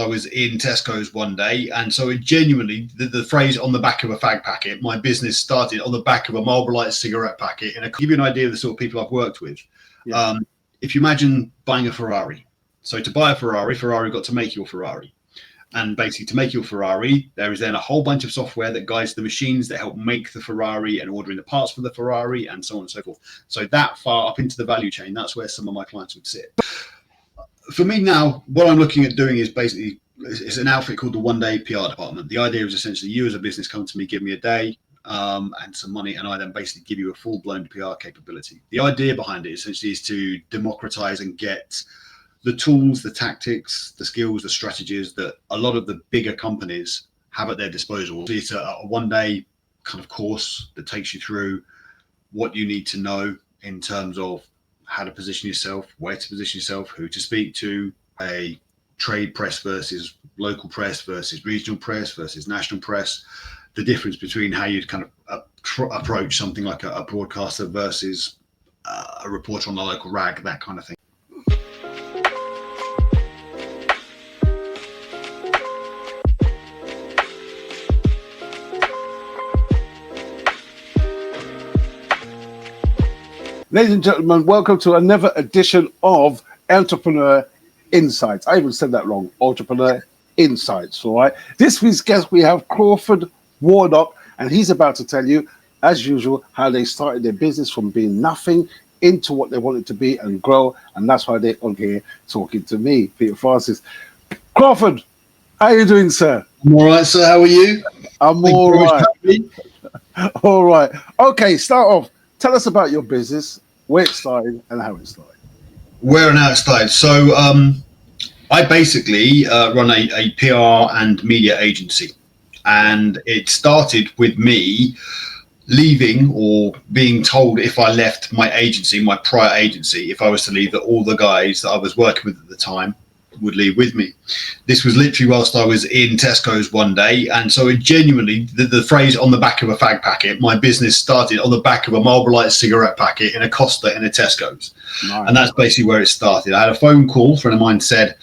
I was in Tesco's one day, and so it genuinely, the phrase "on the back of a fag packet," my business started on the back of a Marlboro Light cigarette packet. And I'll give you an idea of the sort of people I've worked with. Yeah. If you imagine buying a Ferrari, so to buy a Ferrari got to make your Ferrari. And basically, to make your Ferrari, there is then a whole bunch of software that guides the machines that help make the Ferrari and ordering the parts for the Ferrari and so on and so forth. So that far up into the value chain, that's where some of my clients would sit. For me now, what I'm looking at doing is basically, it's an outfit called the One Day PR Department. The idea is essentially you as a business come to me, give me a day and some money, and I then basically give you a full-blown PR capability. The idea behind it essentially is to democratize and get the tools, the tactics, the skills, the strategies that a lot of the bigger companies have at their disposal. It's a one-day kind of course that takes you through what you need to know in terms of how to position yourself, where to position yourself, who to speak to, a trade press versus local press versus regional press versus national press, the difference between how you'd kind of approach something like a broadcaster versus a reporter on the local rag, that kind of thing. Ladies and gentlemen, welcome to another edition of Entrepreneur Insights. I even said that wrong. Entrepreneur Insights, all right? This week's guest, we have Crawford Warnock, and he's about to tell you, as usual, how they started their business from being nothing into what they wanted to be and grow, and that's why they're on here talking to me, Peter Francis. Crawford, how are you doing, sir? I'm all right, sir. How are you? I'm all right. All right. Okay, start off. Tell us about your business, where it started and how it started. Where and how it started. So I basically run a PR and media agency. And it started with me leaving, or being told if I left my agency, my prior agency, if I was to leave, that all the guys that I was working with at the time would leave with me. This was literally whilst I was in Tesco's one day, and so it genuinely, the phrase "on the back of a fag packet," my business started on the back of a Marlboro Light cigarette packet in a Costa in a Tesco's. Nice. And that's basically where it started. I had a phone call, a friend of mine said,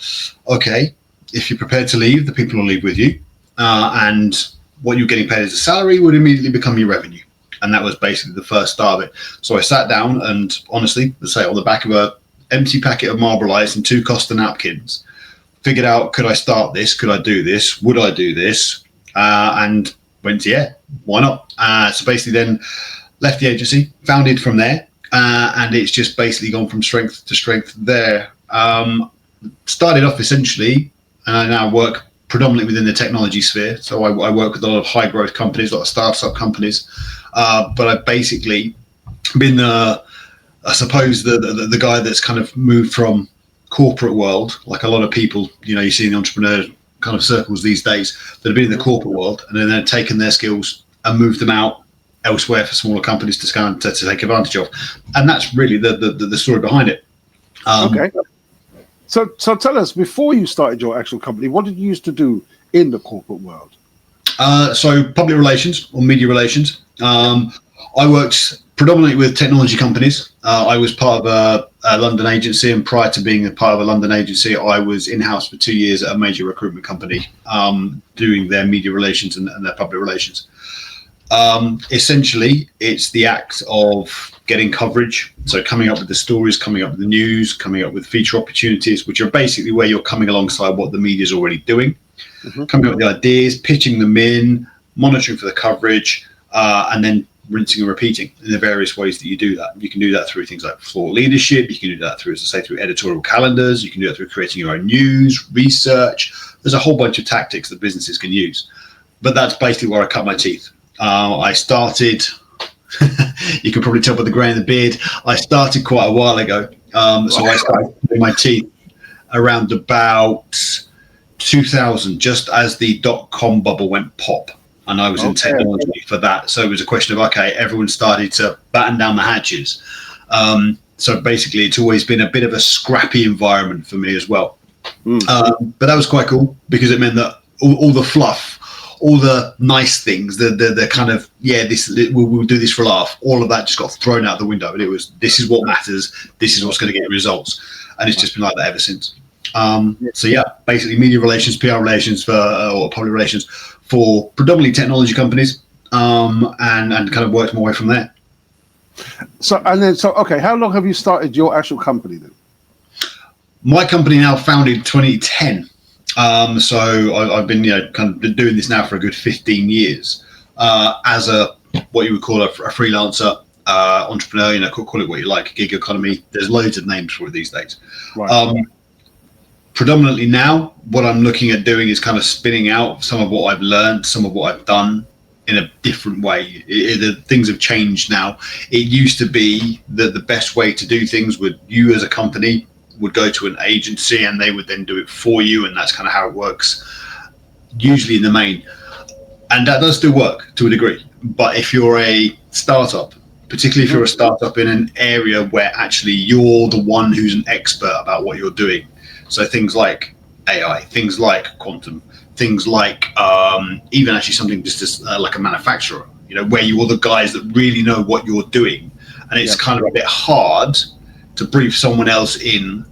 okay, if you're prepared to leave, the people will leave with you, and what you're getting paid as a salary would immediately become your revenue. And that was basically the first start of it. So I sat down and honestly, let's say on the back of a empty packet of Marlboro Lights and 2 Costa napkins, figured out, could I start this? Could I do this? Would I do this? And went, yeah, why not? So basically then left the agency, founded from there, and it's just basically gone from strength to strength there. Started off essentially, and I now work predominantly within the technology sphere. So I work with a lot of high growth companies, a lot of startup companies, but I've basically been I suppose the guy that's kind of moved from corporate world, like a lot of people, you see in the entrepreneur kind of circles these days that have been in the corporate world, and then they've taken their skills and moved them out elsewhere for smaller companies to take advantage of. And that's really the story behind it. Okay. So tell us, before you started your actual company, what did you used to do in the corporate world? So public relations or media relations. I worked predominantly with technology companies. I was part of a London agency, and prior to being a part of a London agency, I was in-house for 2 years at a major recruitment company, doing their media relations and their public relations. Essentially, it's the act of getting coverage. So coming up with the stories, coming up with the news, coming up with feature opportunities, which are basically where you're coming alongside what the media is already doing, coming up with the ideas, pitching them in, monitoring for the coverage, and then rinsing and repeating in the various ways that you do that. You can do that through things like thought leadership. You can do that through, as I say, through editorial calendars. You can do that through creating your own news, research. There's a whole bunch of tactics that businesses can use. But that's basically where I cut my teeth. I started, you can probably tell by the grey in the beard, I started quite a while ago. So I started cutting my teeth around about 2000, just as the dot-com bubble went pop. And I was in technology for that. So it was a question of, okay, everyone started to batten down the hatches. So basically, it's always been a bit of a scrappy environment for me as well. But that was quite cool, because it meant that all the fluff, all the nice things, the kind of, we'll do this for a laugh, all of that just got thrown out the window. And it was, this is what matters. This is what's going to get results. And it's just been like that ever since. So yeah, basically media relations, PR relations for or public relations for predominantly technology companies, and kind of worked my way from there. So okay, how long have you started your actual company then? My company now founded 2010. So I've been kind of been doing this now for a good 15 years as a what you would call a freelancer. Entrepreneur, call it what you like, gig economy. There's loads of names for it these days. Right. Predominantly now, what I'm looking at doing is kind of spinning out some of what I've learned, some of what I've done in a different way. The things have changed now. It used to be that the best way to do things would you as a company would go to an agency and they would then do it for you, and that's kind of how it works, usually in the main. And that does still work to a degree. But if you're a startup, particularly if you're a startup in an area where actually you're the one who's an expert about what you're doing, so things like AI, things like quantum, things like even actually something just as like a manufacturer, where you're the guys that really know what you're doing, and it's kind of a bit hard to brief someone else in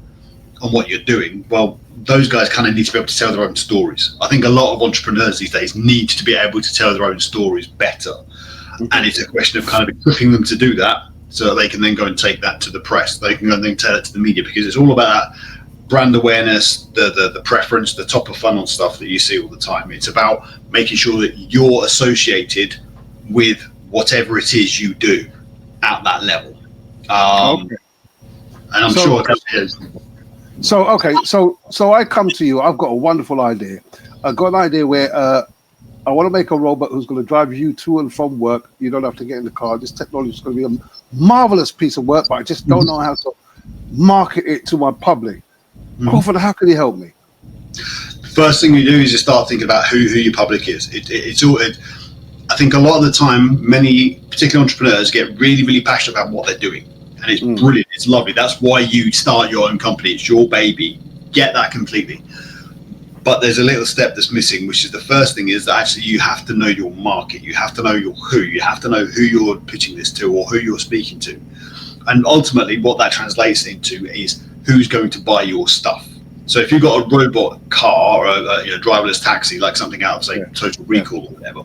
on what you're doing. Well, those guys kind of need to be able to tell their own stories. I think a lot of entrepreneurs these days need to be able to tell their own stories better. And it's a question of kind of equipping them to do that so that they can then go and take that to the press. They can go and then tell it to the media, because it's all about that brand awareness, the preference, the top of funnel stuff that you see all the time. It's about making sure that you're associated with whatever it is you do at that level. Okay. And I'm sure that is. So I come to you. I've got a wonderful idea. I've got an idea where I want to make a robot who's going to drive you to and from work. You don't have to get in the car. This technology is going to be a marvelous piece of work, but I just don't know how to market it to my public. Crawford, how can you help me? First thing you do is you start thinking about who your public is. I think a lot of the time, many particular entrepreneurs get really, really passionate about what they're doing. And it's brilliant. It's lovely. That's why you start your own company. It's your baby. Get that completely. But there's a little step that's missing, which is the first thing is that actually you have to know your market. You have to know your who. You have to know who you're pitching this to or who you're speaking to. And ultimately what that translates into is who's going to buy your stuff. So if you've got a robot car or a driverless taxi, like something out of, say, Total Recall or whatever,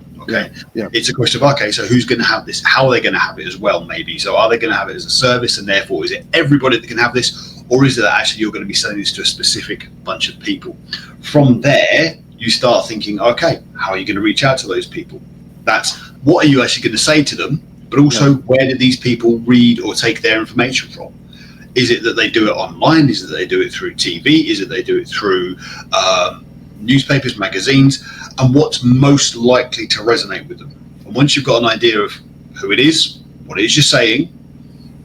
it's a question of, okay, so who's going to have this? How are they going to have it as well, maybe? So are they going to have it as a service, and therefore is it everybody that can have this? Or is it that actually you're going to be selling this to a specific bunch of people? From there, you start thinking, okay, how are you going to reach out to those people? That's what are you actually going to say to them? But also, where do these people read or take their information from? Is it that they do it online? Is it that they do it through TV? Is it they do it through newspapers, magazines? And what's most likely to resonate with them? And once you've got an idea of who it is, what it is you're saying,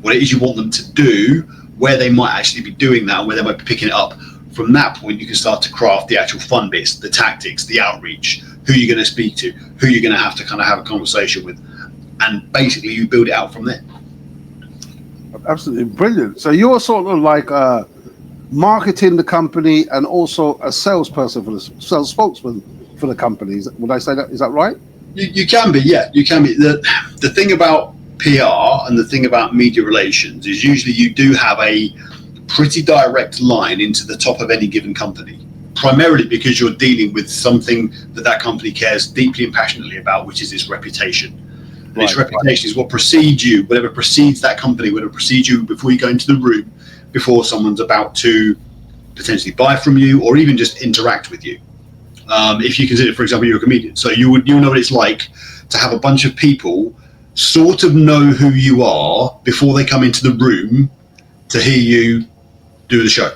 what it is you want them to do, where they might actually be doing that, and where they might be picking it up, from that point you can start to craft the actual fun bits, the tactics, the outreach, who you're going to speak to, who you're going to have to kind of have a conversation with, and basically you build it out from there. Absolutely brilliant. So you're sort of like marketing the company and also a salesperson for the sales spokesman for the company. Would I say that? Is that right? You can be, yeah. You can be. The thing about PR and the thing about media relations is usually you do have a pretty direct line into the top of any given company, primarily because you're dealing with something that company cares deeply and passionately about, which is its reputation. And its reputation is what precedes you, whatever precedes that company, whatever precedes you before you go into the room, before someone's about to potentially buy from you or even just interact with you. If you consider, for example, you're a comedian, so you know what it's like to have a bunch of people sort of know who you are before they come into the room to hear you do the show.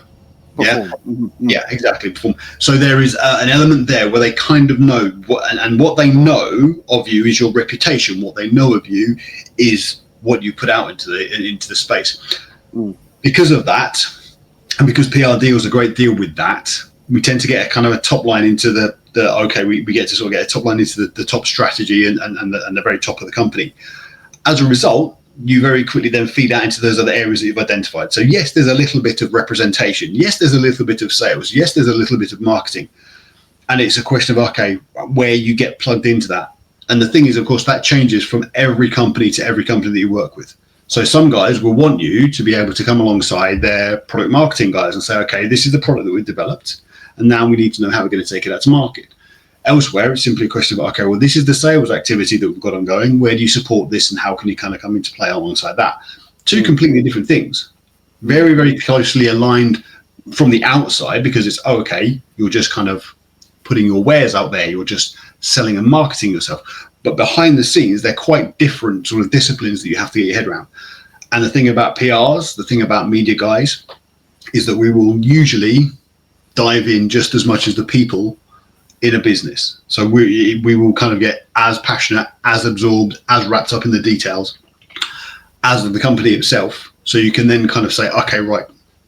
Yeah, exactly. So there is an element there where they kind of know and what they know of you is your reputation. What they know of you is what you put out into the space. Because of that, and because PR deals a great deal with that, we tend to get a kind of a top line into we get to sort of get a top line into the top strategy and the very top of the company. As a result, you very quickly then feed out into those other areas that you've identified. So yes, there's a little bit of representation. Yes, there's a little bit of sales. Yes, there's a little bit of marketing. And it's a question of, okay, where you get plugged into that. And the thing is, of course, that changes from every company to every company that you work with. So some guys will want you to be able to come alongside their product marketing guys and say, okay, this is the product that we've developed, and now we need to know how we're going to take it out to market. Elsewhere, it's simply a question of, okay, well, this is the sales activity that we've got ongoing. Where do you support this, and how can you kind of come into play alongside that? Two completely different things, very, very closely aligned from the outside, because it's, oh, okay, you're just kind of putting your wares out there. You're just selling and marketing yourself. But behind the scenes, they're quite different sort of disciplines that you have to get your head around. And the thing about PRs, the thing about media guys, is that we will usually dive in just as much as the people in a business. So we will kind of get as passionate, as absorbed, as wrapped up in the details as the company itself. So you can then kind of say, okay, right,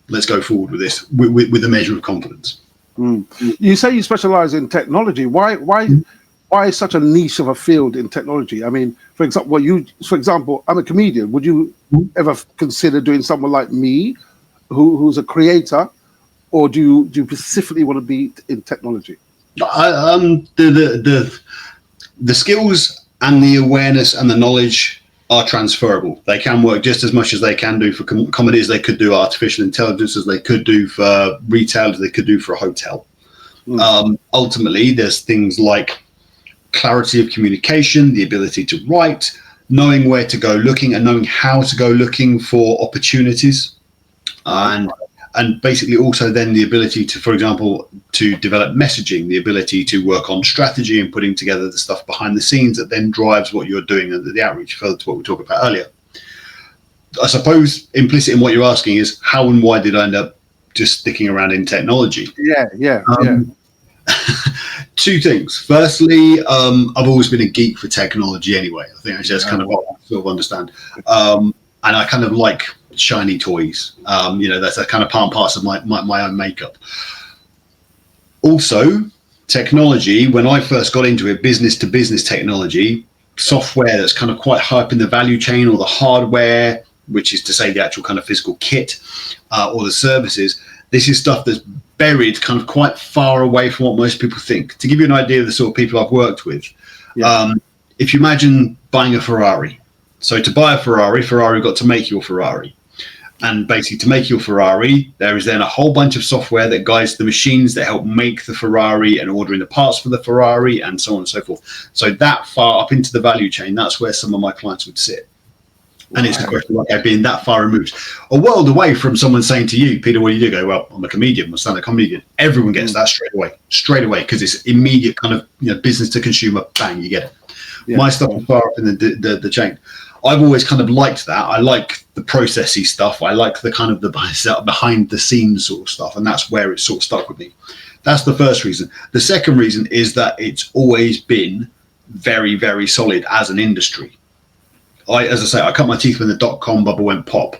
let's go forward with this with a measure of confidence. You say you specialize in technology. Why is such a niche of a field in technology? I mean, for example, I'm a comedian. Would you ever consider doing someone like me, who's a creator, or do you specifically want to be in technology? The skills and the awareness and the knowledge are transferable. They can work just as much as they can do for comedy as they could do artificial intelligence, as they could do for retail, as they could do for a hotel. Ultimately, there's things like clarity of communication, the ability to write, knowing where to go looking, and knowing how to go looking for opportunities, and basically also then the ability to, for example, to develop messaging, the ability to work on strategy and putting together the stuff behind the scenes that then drives what you're doing and the outreach, further to what we talked about earlier. I suppose implicit in what you're asking is how and why did I end up just sticking around in technology? Yeah. Two things. Firstly, I've always been a geek for technology anyway. I think that's kind of what I sort of understand. And I kind of like shiny toys. That's a kind of part and parcel of my own makeup. Also, technology, when I first got into it, business to business technology, software that's kind of quite high up in the value chain, or the hardware, which is to say the actual kind of physical kit, or the services. This is stuff that's buried kind of quite far away from what most people think. To give you an idea of the sort of people I've worked with, if you imagine buying a Ferrari. So to buy a Ferrari got to make your Ferrari. And basically to make your Ferrari, there is then a whole bunch of software that guides the machines that help make the Ferrari and ordering the parts for the Ferrari and so on and so forth. So that far up into the value chain, that's where some of my clients would sit. And it's the question of being that far removed, a world away from someone saying to you, Peter, what do you do? Go, well, I'm a comedian, I'm a stand-up comedian. Everyone gets that straight away, because it's immediate kind of business to consumer, bang, you get it. Yeah. My stuff is far up in the chain. I've always kind of liked that. I like the processy stuff. I like the kind of the behind the scenes sort of stuff, and that's where it sort of stuck with me. That's the first reason. The second reason is that it's always been very, very solid as an industry. As I say, I cut my teeth when the dot-com bubble went pop.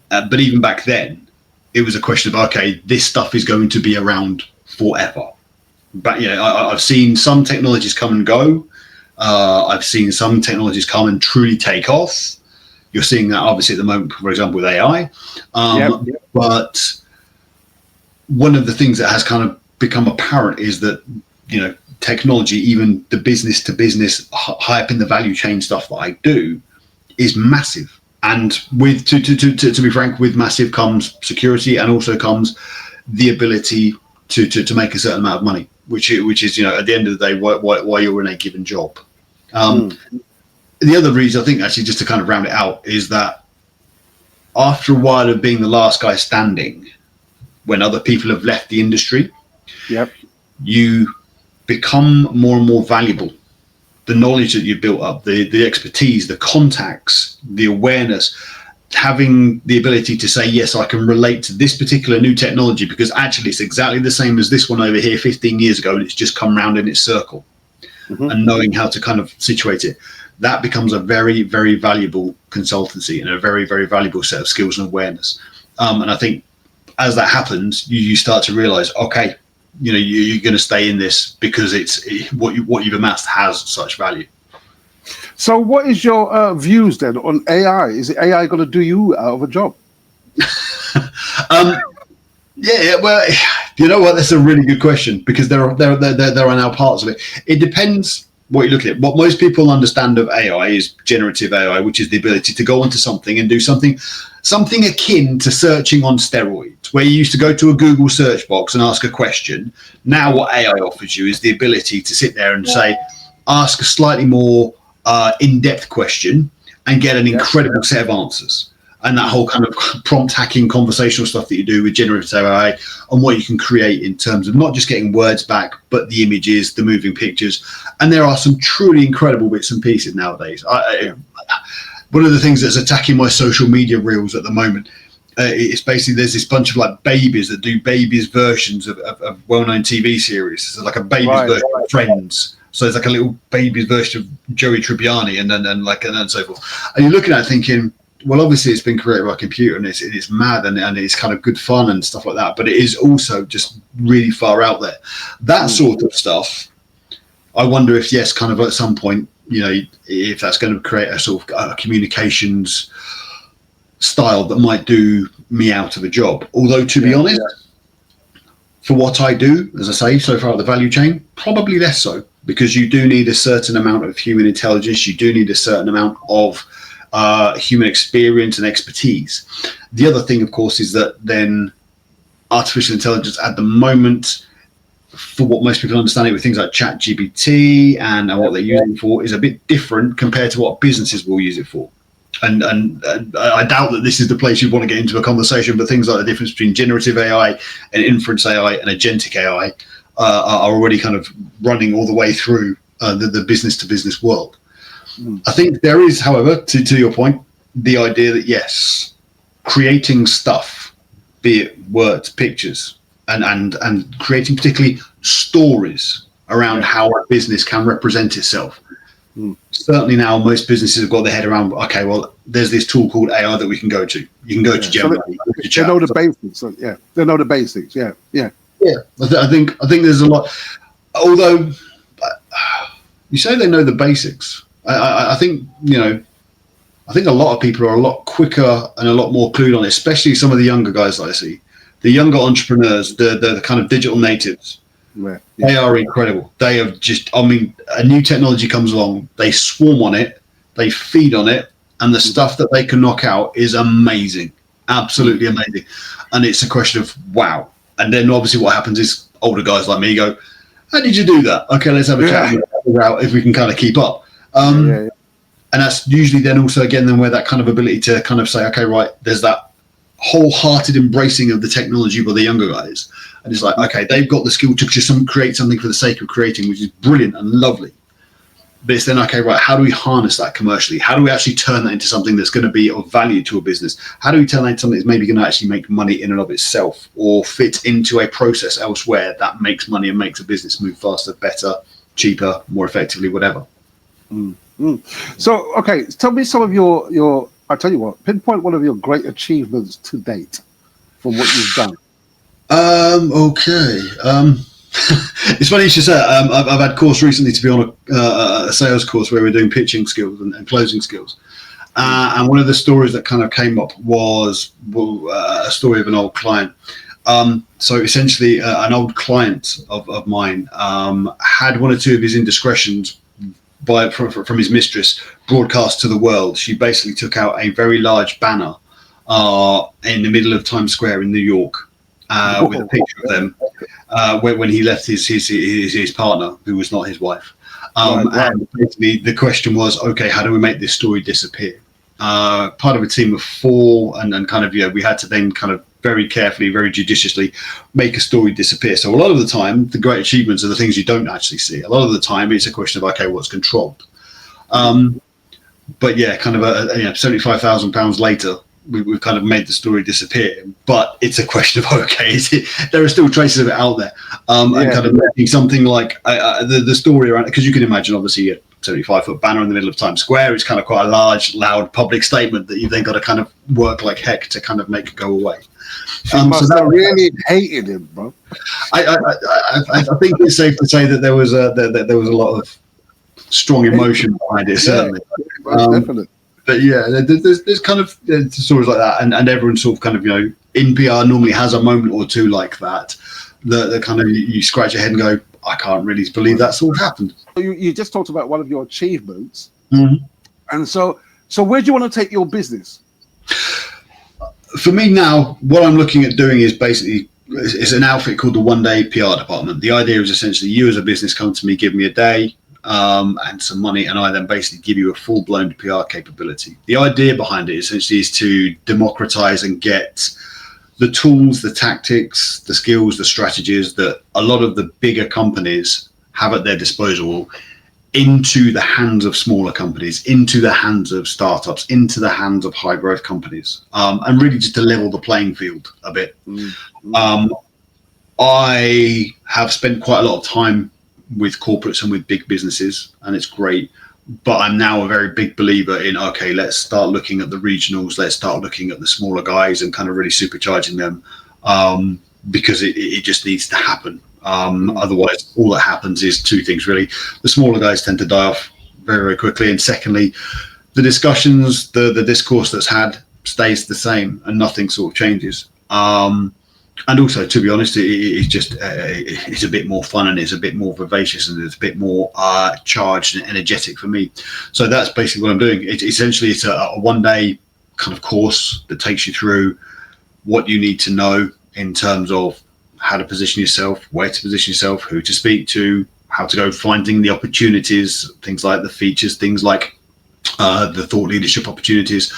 But even back then, it was a question of, okay, this stuff is going to be around forever. But, I've seen some technologies come and go. I've seen some technologies come and truly take off. You're seeing that, obviously, at the moment, for example, with AI. But one of the things that has kind of become apparent is that, technology, even the business-to-business, high up in the value chain stuff that I do, is massive. And with to be frank, with massive comes security, and also comes the ability to make a certain amount of money, which is at the end of the day why you're in a given job. The other reason, I think, actually, just to kind of round it out, is that after a while of being the last guy standing, when other people have left the industry, you become more and more valuable. The knowledge that you've built up, the expertise, the contacts, the awareness, having the ability to say, yes, I can relate to this particular new technology because actually it's exactly the same as this one over here 15 years ago, and it's just come round in its circle. And knowing how to kind of situate it, that becomes a very, very valuable consultancy and a very, very valuable set of skills and awareness. And I think as that happens, you start to realize, okay, you're going to stay in this because what you've amassed has such value. So what is your views then on AI? Is AI going to do you out of a job? Yeah, well, you know what? That's a really good question, because there are now parts of it. It depends what you're looking at, what most people understand of AI is generative AI, which is the ability to go onto something and do something akin to searching on steroids, where you used to go to a Google search box and ask a question. Now what AI offers you is the ability to sit there and say, ask a slightly more in-depth question and get an incredible set of answers. And that whole kind of prompt hacking conversational stuff that you do with generative AI, and what you can create in terms of not just getting words back, but the images, the moving pictures. And there are some truly incredible bits and pieces nowadays. One of the things that's attacking my social media reels at the moment, it's basically there's this bunch of like babies that do babies versions of well-known TV series. So like a baby's version of Friends. So it's like a little baby's version of Joey Tribbiani and so forth. And you're looking at it thinking, well, obviously it's been created by a computer and it's mad and it's kind of good fun and stuff like that, but it is also just really far out there. That sort of stuff, I wonder if, yes, kind of at some point, if that's going to create a sort of communications style that might do me out of a job. Although, to be honest, for what I do, as I say, so far up the value chain, probably less so, because you do need a certain amount of human intelligence. You do need a certain amount of human experience and expertise. The other thing, of course, is that then artificial intelligence at the moment, for what most people understand it with things like ChatGPT and what they're using for, is a bit different compared to what businesses will use it for. And I doubt that this is the place you'd want to get into a conversation, but things like the difference between generative AI and inference AI and agentic AI are already kind of running all the way through the business to business world. I think there is, however, to your point, the idea that, yes, creating stuff, be it words, pictures, and creating particularly stories around how a business can represent itself. Certainly now most businesses have got their head around, okay, well, there's this tool called AI that we can go to. You can go to Gemini. They know the basics. They know the basics. Yeah. I think there's a lot, although you say they know the basics. I think I think a lot of people are a lot quicker and a lot more clued on it, especially some of the younger guys that I see, the younger entrepreneurs, the kind of digital natives. They are incredible. They have just, a new technology comes along, they swarm on it, they feed on it, and the stuff that they can knock out is amazing, absolutely amazing. And it's a question of wow. And then obviously what happens is older guys like me go, how did you do that? Okay, let's have a chat and figure out if we can kind of keep up. And that's usually then also again then where that kind of ability to kind of say, okay, right, there's that wholehearted embracing of the technology by the younger guys, and it's like, okay, they've got the skill to just create something for the sake of creating, which is brilliant and lovely. But it's then, okay, right, how do we harness that commercially? How do we actually turn that into something that's going to be of value to a business? How do we turn that into something that's maybe going to actually make money in and of itself, or fit into a process elsewhere that makes money and makes a business move faster, better, cheaper, more effectively, whatever. So, okay, tell me some of your. I'll tell you what. Pinpoint one of your great achievements to date from what you've done. Okay. It's funny you should say. I've had course recently to be on a sales course where we're doing pitching skills and closing skills. And one of the stories that kind of came up was a story of an old client. So essentially, an old client of mine had one or two of his indiscretions from his mistress broadcast to the world. She basically took out a very large banner in the middle of Times Square in New York with a picture of them when he left his partner, who was not his wife. And basically the question was, okay, how do we make this story disappear? Part of a team of 4, and kind of, we had to then kind of very carefully, very judiciously make a story disappear. So a lot of the time, the great achievements are the things you don't actually see. A lot of the time, it's a question of, okay, what's controlled? But yeah, kind of £75,000 later, we've kind of made the story disappear. But it's a question of, okay, there are still traces of it out there. And kind of making something like the story around it, because you can imagine, obviously, a 75-foot banner in the middle of Times Square. It's kind of quite a large, loud public statement that you've then got to kind of work like heck to kind of make it go away. So that really hated him, bro. I think it's safe to say that there was a lot of strong emotion behind it, certainly. Definitely. But yeah, there's kind of stories like that, and everyone sort of kind of, in PR normally has a moment or two like that. The kind of, you scratch your head and go, I can't really believe that's all happened. You just talked about one of your achievements, Mhm. and so where do you want to take your business? For me now, what I'm looking at doing is basically it's an outfit called the One Day PR Department. The idea is essentially you as a business come to me, give me a day and some money, and I then basically give you a full-blown PR capability. The idea behind it essentially is to democratize and get the tools, the tactics, the skills, the strategies that a lot of the bigger companies have at their disposal into the hands of smaller companies, into the hands of startups, into the hands of high growth companies, and really just to level the playing field a bit. I have spent quite a lot of time with corporates and with big businesses, and it's great. But I'm now a very big believer in, okay, let's start looking at the regionals, let's start looking at the smaller guys and kind of really supercharging them, because it just needs to happen. Otherwise, all that happens is two things, really. The smaller guys tend to die off very, very quickly. And secondly, the discussions, the discourse that's had stays the same and nothing sort of changes. And also, to be honest, it's just it's a bit more fun and it's a bit more vivacious and it's a bit more charged and energetic for me. So that's basically what I'm doing. It's a one-day kind of course that takes you through what you need to know in terms of how to position yourself, where to position yourself, who to speak to, how to go finding the opportunities, things like the features, things like the thought leadership opportunities,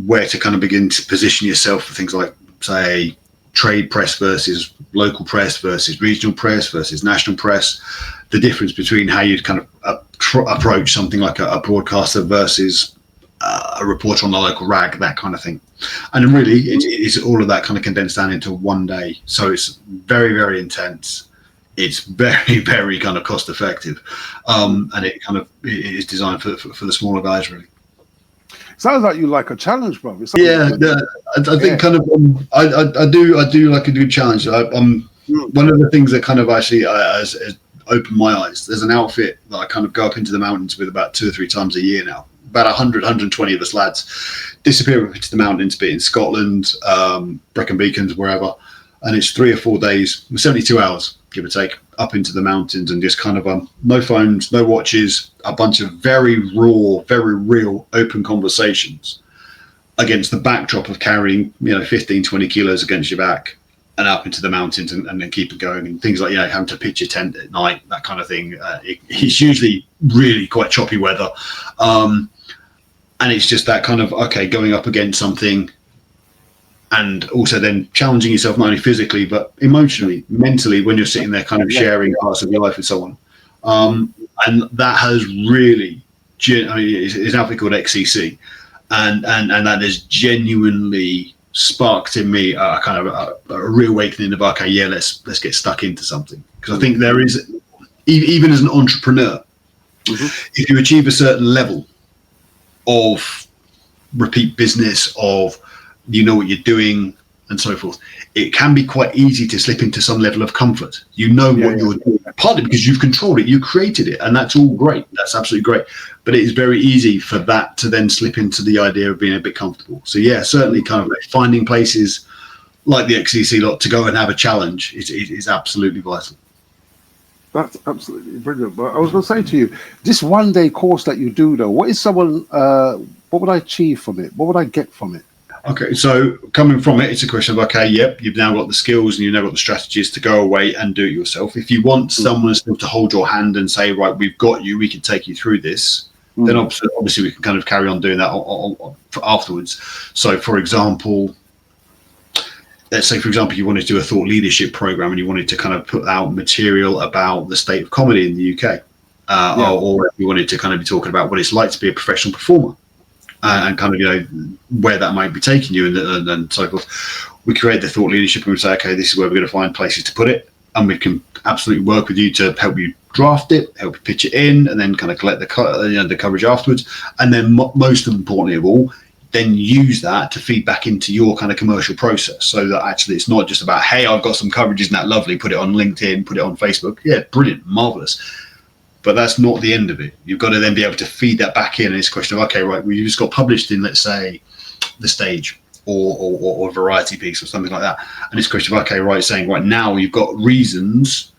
where to kind of begin to position yourself for things like, say, trade press versus local press versus regional press versus national press, the difference between how you'd kind of approach something like a broadcaster versus a reporter on the local rag, that kind of thing. And really, it's all of that kind of condensed down into one day. So it's very, very intense. It's very, very kind of cost effective. And it kind of is designed for the smaller guys, really. Sounds like you like a challenge, bro. Yeah, I think kind of I do like a good challenge. One of the things that kind of actually has opened my eyes. There's an outfit that I kind of go up into the mountains with about 2 or 3 times a year now. About 120 of us lads disappear up into the mountains, be it in Scotland, Brecon Beacons, wherever, and it's 3 or 4 days, 72 hours, give or take, up into the mountains and just kind of no phones, no watches, a bunch of very raw, very real, open conversations against the backdrop of carrying 15, 20 kilos against your back and up into the mountains and then keep it going, and things like having to pitch your tent at night, that kind of thing. It's usually really quite choppy weather. And it's just that kind of, okay, going up against something and also then challenging yourself not only physically, but emotionally, mentally, when you're sitting there kind of sharing parts of your life with someone. And that has really, it's an outfit called XCC. And that has genuinely sparked in me a kind of a reawakening of, okay, yeah, let's get stuck into something. Because I think there is, even as an entrepreneur, if you achieve a certain level of repeat business, of what you're doing and so forth, it can be quite easy to slip into some level of comfort. What you're doing, partly because you've controlled it, you created it, and that's all great. That's absolutely great. But it is very easy for that to then slip into the idea of being a bit comfortable. So yeah, certainly kind of like finding places like the XCC lot to go and have a challenge is absolutely vital. That's absolutely brilliant. But I was going to say to you, this one-day course that you do, though, what would I achieve from it? What would I get from it? Okay, so coming from it, it's a question of, okay, yep, you've now got the skills and you've now got the strategies to go away and do it yourself. If you want someone still to hold your hand and say, right, we've got you, we can take you through this, then obviously we can kind of carry on doing that afterwards. So, for example, let's say, for example, you wanted to do a thought leadership program and you wanted to kind of put out material about the state of comedy in the UK, or you wanted to kind of be talking about what it's like to be a professional performer. And kind of, where that might be taking you and so forth. We create the thought leadership and we say, okay, this is where we're going to find places to put it. And we can absolutely work with you to help you draft it, help you pitch it in, and then kind of collect the coverage afterwards. And then most importantly of all, then use that to feed back into your kind of commercial process, so that actually it's not just about, hey, I've got some coverage, isn't that lovely? Put it on LinkedIn, put it on Facebook. Yeah, brilliant, marvelous. But that's not the end of it. You've got to then be able to feed that back in. And it's a question of, okay, right, well, you just got published in, let's say, The Stage or a variety piece or something like that. And it's a question of, okay, right, saying, right, now you've got reasons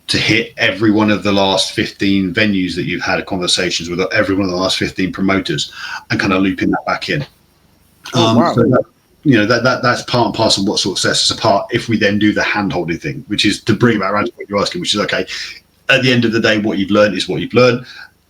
to hit every one of the last 15 venues that you've had conversations with, every one of the last 15 promoters, and kind of looping that back in. Wow. So that's part and parcel of what sort of sets us apart. If we then do the hand-holding thing, which is to bring that around to what you're asking, which is, okay, at the end of the day, what you've learned is what you've learned.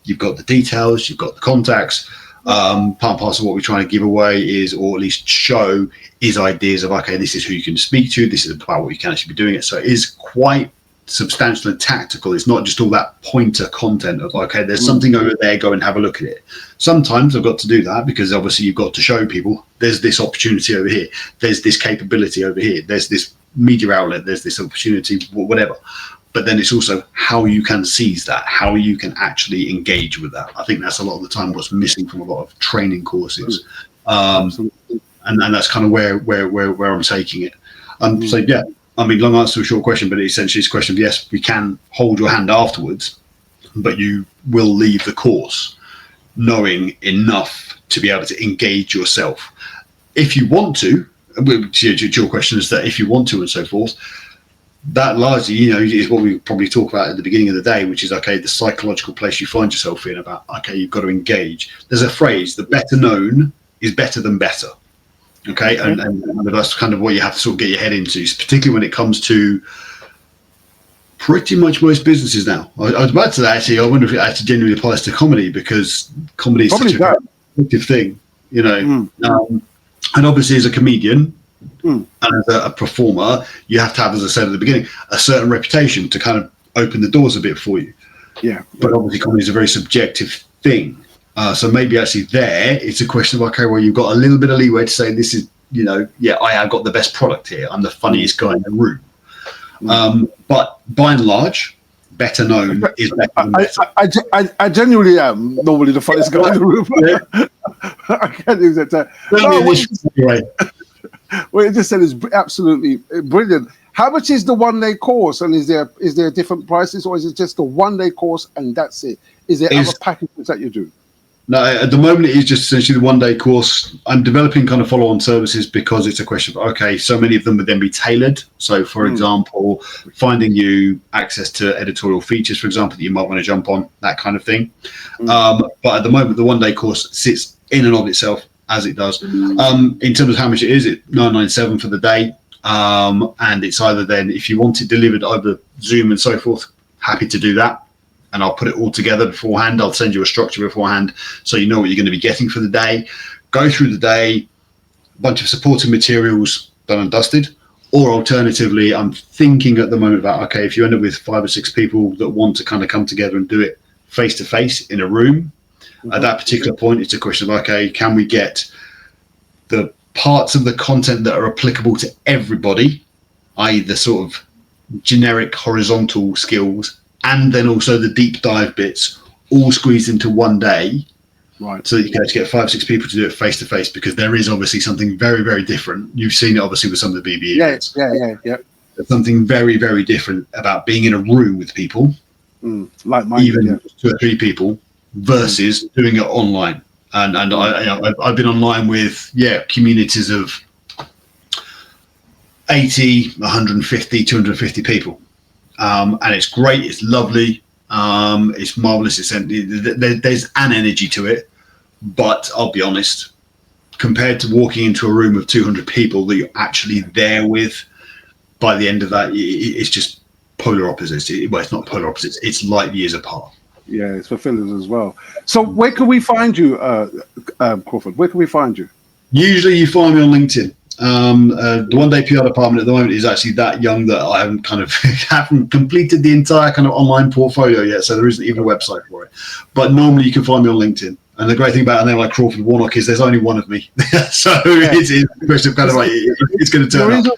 You've got the details, you've got the contacts. Part and parcel of what we're trying to give away is, or at least show, is ideas of, okay, this is who you can speak to, this is about what you can actually be doing it. So it is quite substantial and tactical. It's not just all that pointer content of, okay, there's something over there, go and have a look at it. Sometimes I've got to do that because obviously you've got to show people there's this opportunity over here, there's this capability over here, there's this media outlet, there's this opportunity, whatever. But then it's also how you can seize that, how you can actually engage with that. I think that's a lot of the time what's missing from a lot of training courses. And that's kind of where I'm taking it. So yeah, I mean, long answer to a short question, but essentially it's a question of, yes, we can hold your hand afterwards, but you will leave the course knowing enough to be able to engage yourself. If you want to, your question is that if you want to and so forth, that largely, is what we probably talk about at the beginning of the day, which is, okay, the psychological place you find yourself in about, okay, you've got to engage. There's a phrase, the better known is better than better. Okay, and that's kind of what you have to sort of get your head into, particularly when it comes to pretty much most businesses now. I was about to say, actually, I wonder if it actually genuinely applies to comedy, because comedy is such a effective thing, and obviously as a comedian and as a performer, you have to have, as I said at the beginning, a certain reputation to kind of open the doors a bit for you. Yeah. But obviously comedy is a very subjective thing. So maybe actually there, it's a question of, okay, well, you've got a little bit of leeway to say this is, I have got the best product here. I'm the funniest guy in the room. But by and large, better known is better than better. I genuinely am normally the funniest guy in the room. I can't use that term. What you just said is absolutely brilliant. How much is the 1 day course, and is there different prices, or is it just the 1 day course and that's it? Is there other packages that you do? No, at the moment it is just essentially the 1 day course. I'm developing kind of follow-on services because it's a question of, okay, so many of them would then be tailored. So for example, finding you access to editorial features, for example, that you might want to jump on, that kind of thing. But at the moment, the 1 day course sits in and of itself as it does. In terms of how much it is, it's $997 for the day. And it's either then, if you want it delivered over Zoom and so forth, happy to do that. And I'll put it all together beforehand. I'll send you a structure beforehand so you know what you're going to be getting for the day. Go through the day, a bunch of supporting materials done and dusted. Or alternatively, I'm thinking at the moment about, okay, if you end up with 5 or 6 people that want to kind of come together and do it face to face in a room, at that particular point, it's a question of, okay, can we get the parts of the content that are applicable to everybody, i.e. the sort of generic horizontal skills, and then also the deep dive bits, all squeezed into 1 day, right? So that you can actually get 5 or 6 people to do it face to face, because there is obviously something very, very different. You've seen it obviously with some of the BBE events. Yeah. There's something very, very different about being in a room with people, like mine, even 2 or 3 people, versus doing it online. And I've been online with communities of 80, 150, 250 people. And it's great, it's lovely, it's marvelous. There's an energy to it, but I'll be honest, compared to walking into a room of 200 people that you're actually there with, by the end of that, it's just polar opposites. Well, it's not polar opposites, it's light years apart. Yeah, it's for fillers as well. So where can we find you, Crawford? Where can we find you? Usually you find me on LinkedIn. The 1 day PR department at the moment is actually that young that I haven't haven't completed the entire kind of online portfolio yet, so there isn't even a website for it. But normally you can find me on LinkedIn. And the great thing about a name like Crawford Warnock is there's only one of me. So it's a question of kind of like, it's going to turn up.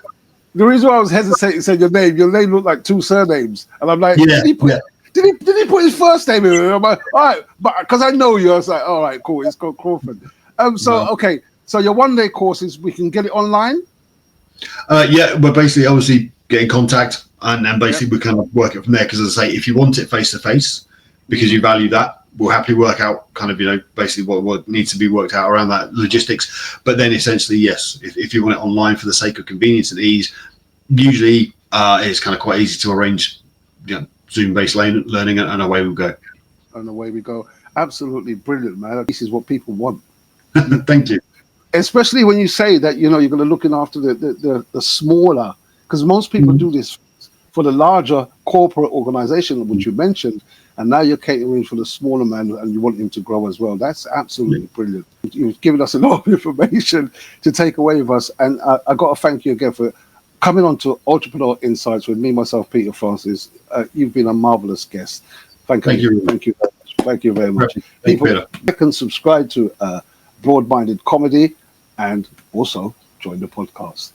The reason why I was hesitating saying your name looked like 2 surnames. And I'm like, did he put his first name in? And I'm like, all right, but because I know you, I was like, all right, cool, it's called Crawford. Okay, so your 1 day courses, we can get it online? But basically, obviously, get in contact and basically we kind of work it from there. Because as I say, if you want it face to face, because you value that, we'll happily work out kind of, basically what needs to be worked out around that logistics. But then essentially, yes, if you want it online for the sake of convenience and ease, usually it's kind of quite easy to arrange, Zoom-based learning, and away we go. And away we go. Absolutely brilliant, man. This is what people want. Thank you. Especially when you say that, you know, you're going to looking after the smaller, because most people do this for the larger corporate organization, which you mentioned, and now you're catering for the smaller man and you want him to grow as well. That's absolutely brilliant. You've given us a lot of information to take away with us, and I got to thank you again for coming on to Entrepreneur Insights with me, myself, Peter Francis. You've been a marvelous guest. Thank you. Thank you very much. Thank you very much. People can subscribe to Broad-Minded Comedy and also join the podcast.